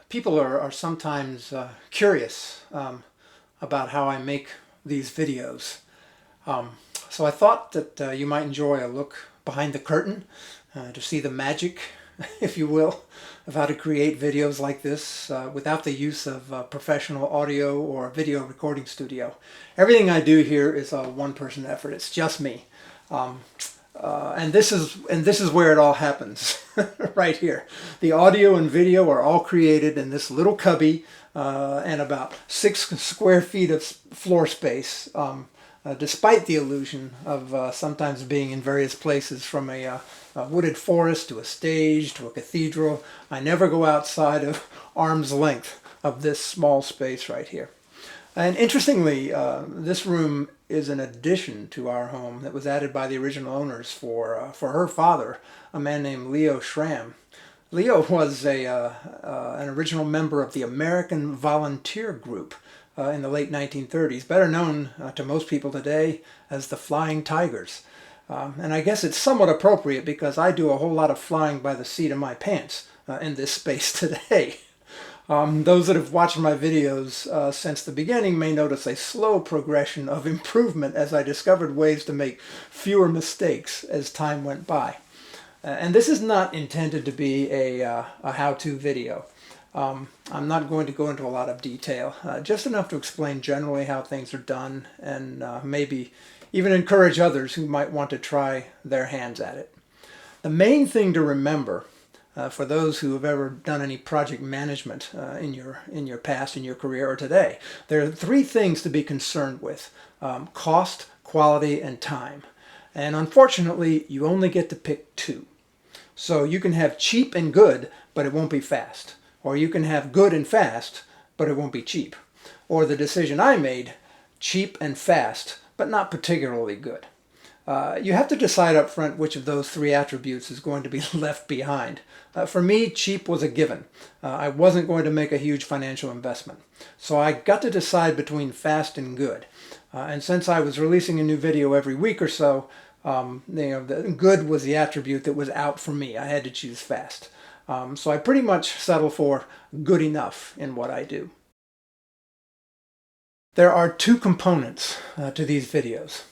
People are sometimes curious about how I make these videos. Um, so I thought that you might enjoy a look behind the curtain to see the magic, if you will, of how to create videos like this without the use of professional audio or video recording studio. Everything I do here is a one-person effort. It's just me. And this is where it all happens, right here. The audio and video are all created in this little cubby and about 6 square feet of floor space, despite the illusion of sometimes being in various places, from a wooded forest to a stage to a cathedral. I never go outside of arm's length of this small space right here. And interestingly, this room is an addition to our home that was added by the original owners for her father, a man named Leo Schramm. Leo was an original member of the American Volunteer Group in the late 1930s, better known to most people today as the Flying Tigers. And I guess it's somewhat appropriate because I do a whole lot of flying by the seat of my pants in this space today. Those that have watched my videos since the beginning may notice a slow progression of improvement as I discovered ways to make fewer mistakes as time went by. And this is not intended to be a how-to video. I'm not going to go into a lot of detail, just enough to explain generally how things are done and maybe even encourage others who might want to try their hands at it. The main thing to remember for those who have ever done any project management in your past, in your career, or today, there are 3 things to be concerned with: cost, quality, and time. And unfortunately, you only get to pick 2. So you can have cheap and good, but it won't be fast. Or you can have good and fast, but it won't be cheap. Or the decision I made, cheap and fast, but not particularly good. You have to decide up front which of those 3 attributes is going to be left behind. For me, cheap was a given. I wasn't going to make a huge financial investment. So I got to decide between fast and good. And since I was releasing a new video every week or so, the good was the attribute that was out for me. I had to choose fast. So I pretty much settle for good enough in what I do. There are 2 components to these videos: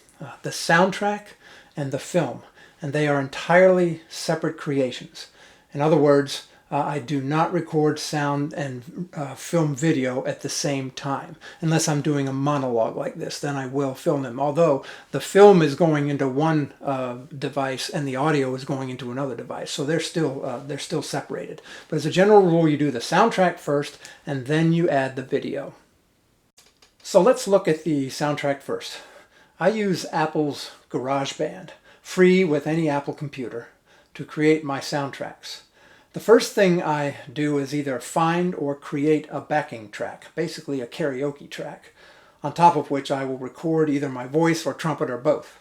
the soundtrack and the film, and they are entirely separate creations. In other words, I do not record sound and film video at the same time. Unless I'm doing a monologue like this, then I will film them. Although the film is going into one device and the audio is going into another device, so they're still separated. But as a general rule, you do the soundtrack first, and then you add the video. So let's look at the soundtrack first. I use Apple's GarageBand, free with any Apple computer, to create my soundtracks. The first thing I do is either find or create a backing track, basically a karaoke track, on top of which I will record either my voice or trumpet or both.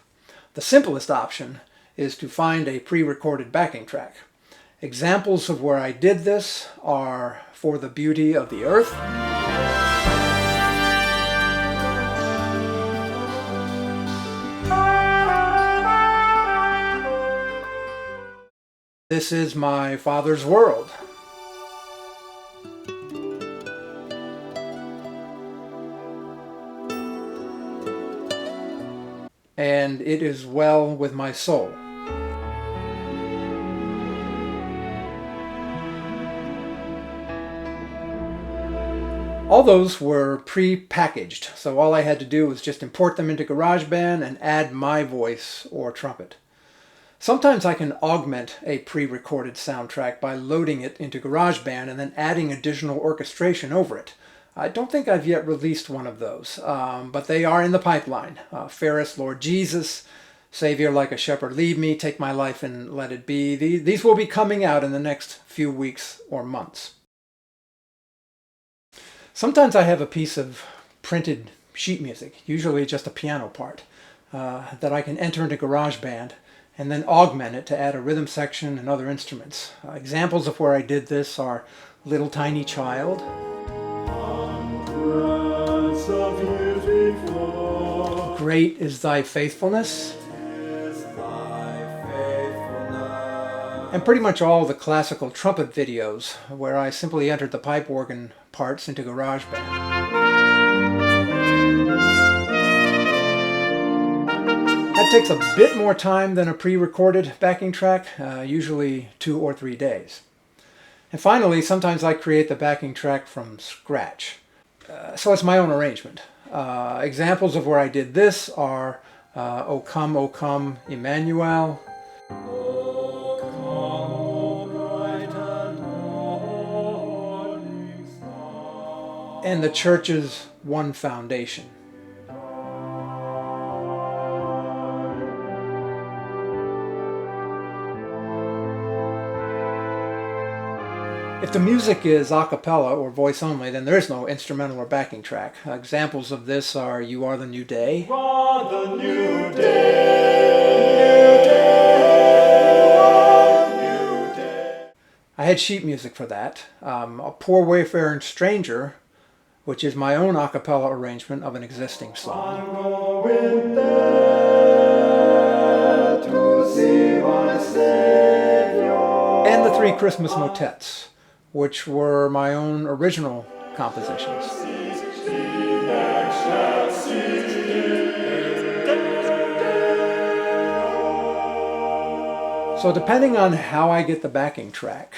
The simplest option is to find a pre-recorded backing track. Examples of where I did this are For the Beauty of the Earth, This Is My Father's World, and It Is Well With My Soul. All those were pre-packaged, so all I had to do was just import them into GarageBand and add my voice or trumpet. Sometimes I can augment a pre-recorded soundtrack by loading it into GarageBand and then adding additional orchestration over it. I don't think I've yet released one of those, but they are in the pipeline. Ferris, Lord Jesus, Savior Like a Shepherd Lead Me, Take My Life and Let It Be. These will be coming out in the next few weeks or months. Sometimes I have a piece of printed sheet music, usually just a piano part, that I can enter into GarageBand and then augment it to add a rhythm section and other instruments. Examples of where I did this are Little Tiny Child, Great is Thy Faithfulness, and pretty much all the classical trumpet videos where I simply entered the pipe organ parts into GarageBand. That takes a bit more time than a pre-recorded backing track, usually 2 or 3 days. And finally, sometimes I create the backing track from scratch. So it's my own arrangement. Examples of where I did this are O Come, Emmanuel, O come, O bright and morning star, and the church's One Foundation. If the music is a cappella or voice only, then there is no instrumental or backing track. Examples of this are You Are the New Day. You are the new day. I had sheet music for that. A Poor Wayfaring Stranger, which is my own a cappella arrangement of an existing song. I'm going there to see my Savior. And the 3 Christmas motets, which were my own original compositions. So depending on how I get the backing track,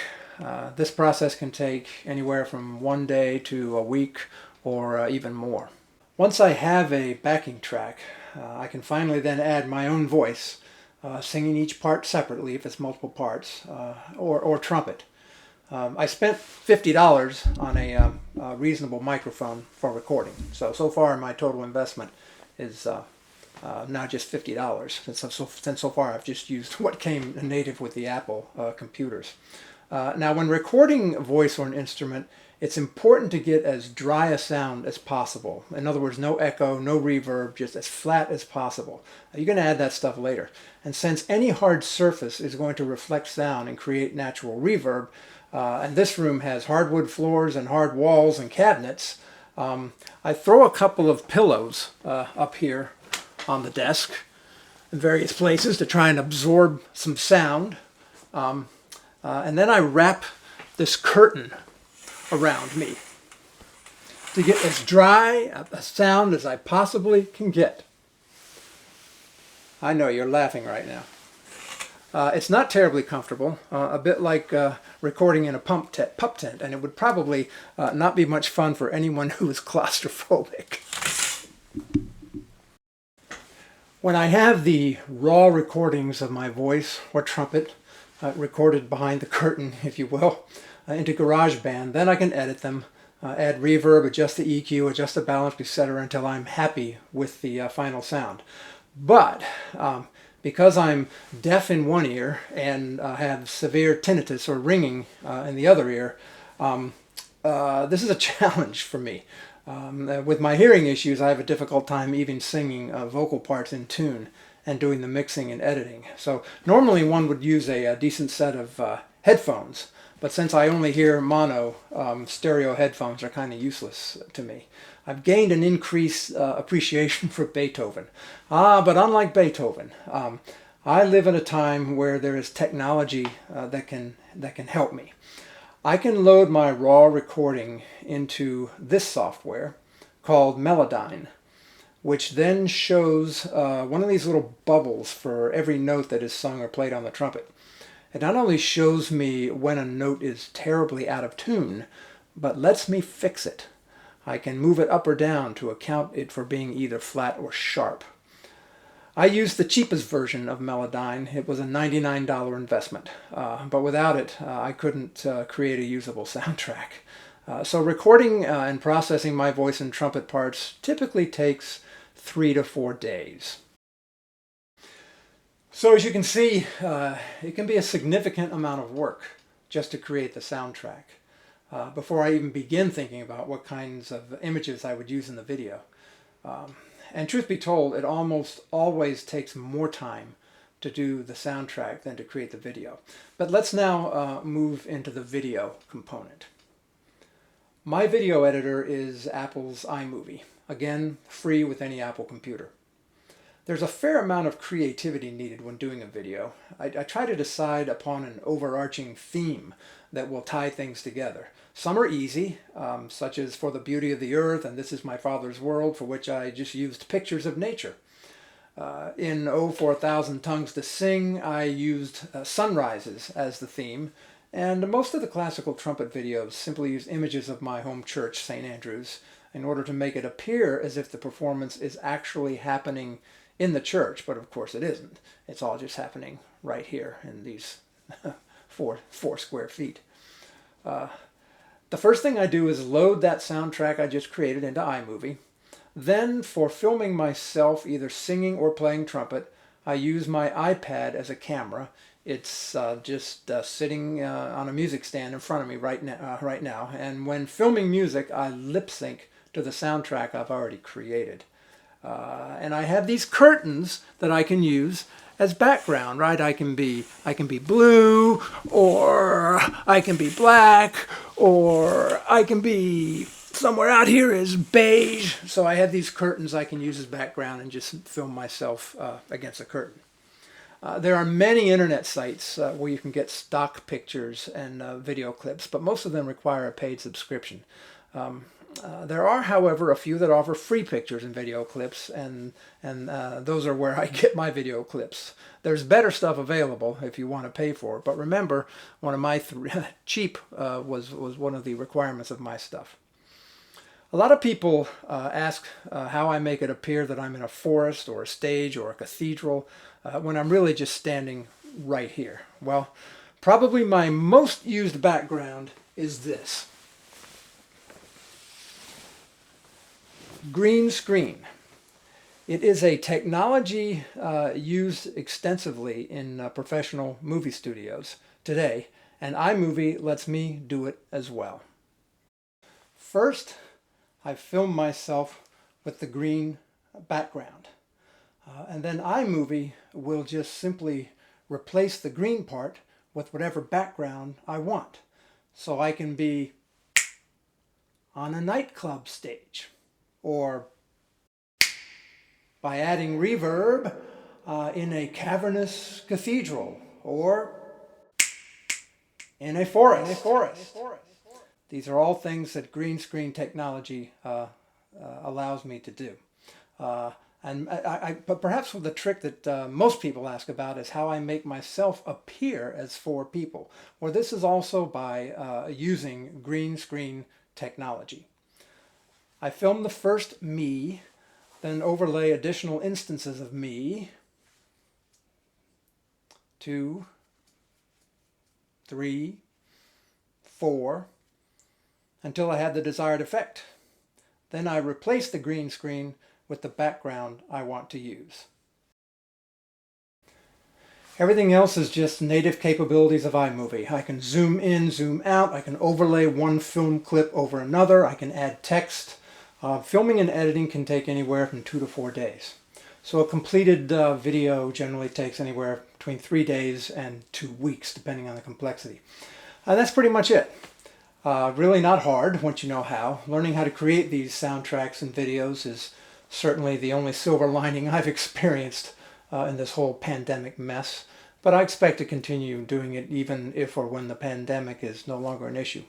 this process can take anywhere from 1 day to a week or even more. Once I have a backing track, I can finally then add my own voice, singing each part separately if it's multiple parts, or trumpet. I spent $50 on a reasonable microphone for recording. So far my total investment is now just $50. Since so far I've just used what came native with the Apple computers. Now when recording a voice or an instrument, it's important to get as dry a sound as possible. In other words, no echo, no reverb, just as flat as possible. You're going to add that stuff later. And since any hard surface is going to reflect sound and create natural reverb, and this room has hardwood floors and hard walls and cabinets, I throw a couple of pillows up here on the desk in various places to try and absorb some sound. And then I wrap this curtain around me to get as dry a sound as I possibly can get. I know you're laughing right now. It's not terribly comfortable, a bit like recording in a pup tent, and it would probably not be much fun for anyone who is claustrophobic. When I have the raw recordings of my voice or trumpet, recorded behind the curtain, if you will, into GarageBand, then I can edit them, add reverb, adjust the EQ, adjust the balance, etc. until I'm happy with the final sound. But because I'm deaf in one ear and have severe tinnitus or ringing in the other ear, this is a challenge for me. With my hearing issues, I have a difficult time even singing vocal parts in tune and doing the mixing and editing. So normally one would use a decent set of headphones, but since I only hear mono, stereo headphones are kind of useless to me. I've gained an increased appreciation for Beethoven. But unlike Beethoven, I live in a time where there is technology that can help me. I can load my raw recording into this software called Melodyne, which then shows one of these little bubbles for every note that is sung or played on the trumpet. It not only shows me when a note is terribly out of tune, but lets me fix it. I can move it up or down to account it for being either flat or sharp. I used the cheapest version of Melodyne. It was a $99 investment, but without it I couldn't create a usable soundtrack. So recording and processing my voice and trumpet parts typically takes 3 to 4 days. So as you can see, it can be a significant amount of work just to create the soundtrack before I even begin thinking about what kinds of images I would use in the video. And truth be told, it almost always takes more time to do the soundtrack than to create the video. But let's now move into the video component. My video editor is Apple's iMovie, again free with any Apple computer. There's a fair amount of creativity needed when doing a video. I try to decide upon an overarching theme that will tie things together. Some are easy, such as For the Beauty of the Earth and This Is My Father's World, for which I just used pictures of nature. In Oh for a Thousand Tongues to Sing, I used sunrises as the theme, and most of the classical trumpet videos simply use images of my home church, St. Andrew's, in order to make it appear as if the performance is actually happening in the church, but of course it isn't. It's all just happening right here in these four square feet. The first thing I do is load that soundtrack I just created into iMovie. Then, for filming myself either singing or playing trumpet, I use my iPad as a camera. It's just sitting on a music stand in front of me right now. And when filming music, I lip sync to the soundtrack I've already created. And I have these curtains that I can use as background, right? I can be blue, or I can be black, or I can be somewhere out here is beige. So I have these curtains I can use as background and just film myself against a curtain. There are many internet sites where you can get stock pictures and video clips, but most of them require a paid subscription. There are, however, a few that offer free pictures and video clips, and those are where I get my video clips. There's better stuff available if you want to pay for it, but remember, one of my cheap was one of the requirements of my stuff. A lot of people ask how I make it appear that I'm in a forest or a stage or a cathedral when I'm really just standing right here. Well, probably my most used background is this. Green screen. It is a technology used extensively in professional movie studios today, and iMovie lets me do it as well. First, I film myself with the green background, and then iMovie will just simply replace the green part with whatever background I want. So I can be on a nightclub stage, or by adding reverb in a cavernous cathedral, or in a forest. These are all things that green screen technology allows me to do. But perhaps the trick that most people ask about is how I make myself appear as four people. Well, this is also by using green screen technology. I film the first me, then overlay additional instances of me, 2, 3, 4, until I had the desired effect. Then I replace the green screen with the background I want to use. Everything else is just native capabilities of iMovie. I can zoom in, zoom out, I can overlay one film clip over another, I can add text. Filming and editing can take anywhere from 2 to 4 days. So a completed video generally takes anywhere between 3 days and 2 weeks, depending on the complexity. That's pretty much it. Really not hard once you know how. Learning how to create these soundtracks and videos is certainly the only silver lining I've experienced in this whole pandemic mess. But I expect to continue doing it even if or when the pandemic is no longer an issue.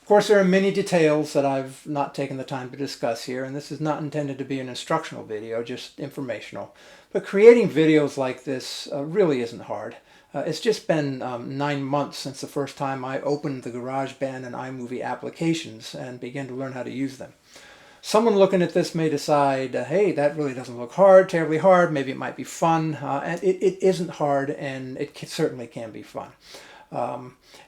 Of course, there are many details that I've not taken the time to discuss here, and this is not intended to be an instructional video, just informational. But creating videos like this really isn't hard. It's just been 9 months since the first time I opened the GarageBand and iMovie applications and began to learn how to use them. Someone looking at this may decide, hey, that really doesn't look hard, terribly hard, maybe it might be fun. And it isn't hard, and it certainly can be fun.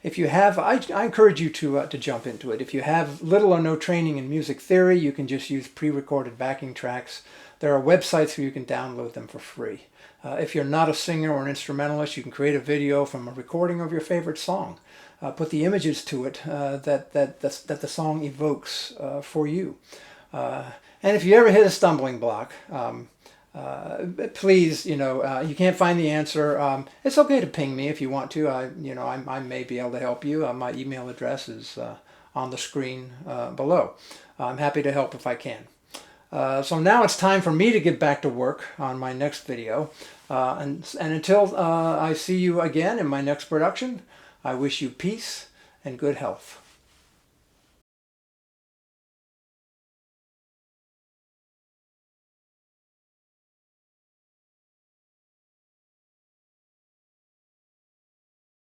If you have, I encourage you to jump into it. If you have little or no training in music theory, you can just use pre-recorded backing tracks. There are websites where you can download them for free. If you're not a singer or an instrumentalist, you can create a video from a recording of your favorite song. Put the images to it that the song evokes for you. And if you ever hit a stumbling block, please, you can't find the answer. It's okay to ping me if you want to. I may be able to help you. My email address is on the screen below. I'm happy to help if I can. So now it's time for me to get back to work on my next video. And until I see you again in my next production, I wish you peace and good health.